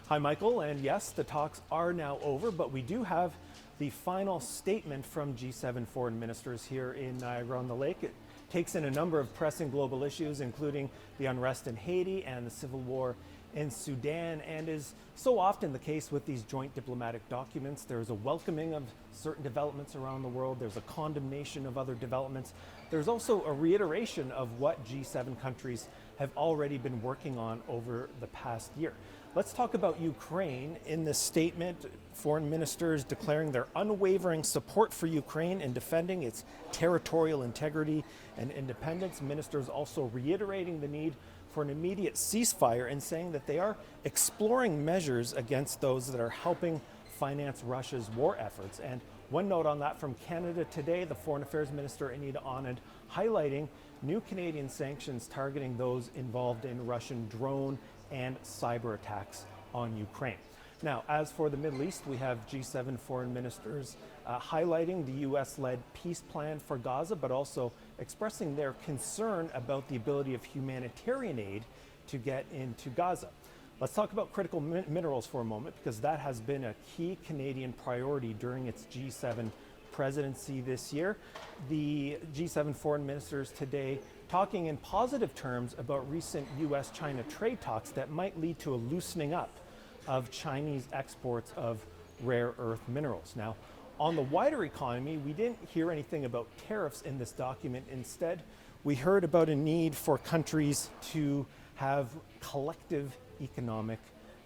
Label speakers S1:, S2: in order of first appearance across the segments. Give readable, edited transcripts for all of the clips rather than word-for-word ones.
S1: Hi, Michael, and yes, the talks are now over, but we do have the final statement from G7 foreign ministers here in Niagara-on-the-Lake. It takes in a number of pressing global issues, including the unrest in Haiti and the civil war in Sudan, and is so often the case with these joint diplomatic documents. There's a welcoming of certain developments around the world. There's a condemnation of other developments. There's also a reiteration of what G7 countries have already been working on over the past year. Let's talk about Ukraine. In this statement, foreign ministers declaring their unwavering support for Ukraine in defending its territorial integrity and independence. Ministers also reiterating the need for an immediate ceasefire and saying that they are exploring measures against those that are helping finance Russia's war efforts. And one note on that from Canada today, the Foreign Affairs Minister Anita Anand highlighting new Canadian sanctions targeting those involved in Russian drone and cyber attacks on Ukraine. Now, as for the Middle East, we have G7 foreign ministers highlighting the US-led peace plan for Gaza, but also expressing their concern about the ability of humanitarian aid to get into Gaza. Let's talk about critical minerals for a moment, because that has been a key Canadian priority during its G7 presidency this year. The G7 foreign ministers today talking in positive terms about recent US-China trade talks that might lead to a loosening up of Chinese exports of rare earth minerals. Now, on the wider economy, we didn't hear anything about tariffs in this document. Instead, we heard about a need for countries to have collective economic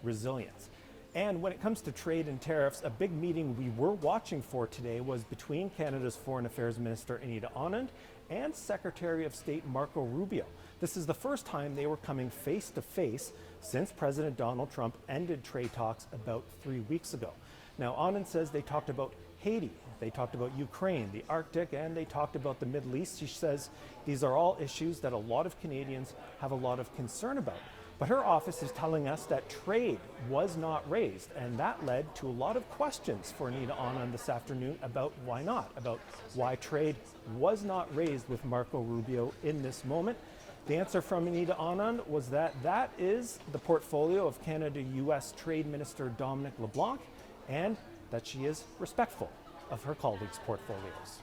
S1: resilience. And when it comes to trade and tariffs, a big meeting we were watching for today was between Canada's Foreign Affairs Minister Anita Anand and Secretary of State Marco Rubio. This is the first time they were coming face to face since President Donald Trump ended trade talks about 3 weeks ago. Now, Anand says they talked about Haiti, they talked about Ukraine, the Arctic, and they talked about the Middle East. She says these are all issues that a lot of Canadians have a lot of concern about. But her office is telling us that trade was not raised, and that led to a lot of questions for Anita Anand this afternoon about why not, about why trade was not raised with Marco Rubio in this moment. The answer from Anita Anand was that that is the portfolio of Canada-US Trade Minister Dominic LeBlanc, and that she is respectful of her colleagues' portfolios.